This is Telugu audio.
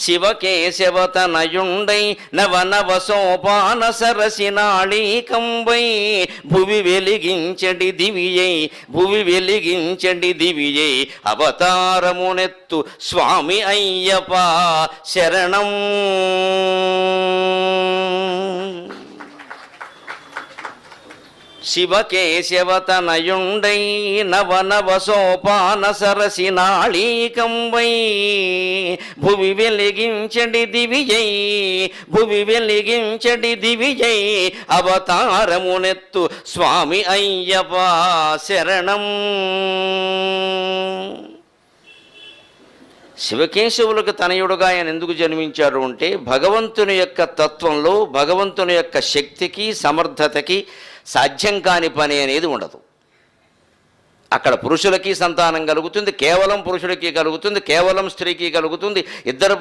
శివకేశవతనయుండై నవనవ సోపాన సరసి నాళీకంబై భువి వెలిగించడి దివియై అవతారమునెత్తు స్వామి అయ్యప్ప శరణం. శివకేశవతనయుండై నవనవ సోపాన సరసి నాళీకంబై భువి వెలిగించడి దివియై అవతారమునెత్తు స్వామి అయ్యప్ప శరణం. శివకేశవులకు తనయుడుగా ఆయన ఎందుకు జన్మించారు అంటే భగవంతుని యొక్క తత్వంలో భగవంతుని యొక్క శక్తికి సమర్థతకి సాధ్యం కాని పని అనేది ఉండదు. అక్కడ పురుషులకి సంతానం కలుగుతుంది, కేవలం పురుషుడికి కలుగుతుంది, కేవలం స్త్రీకి కలుగుతుంది, ఇద్దరు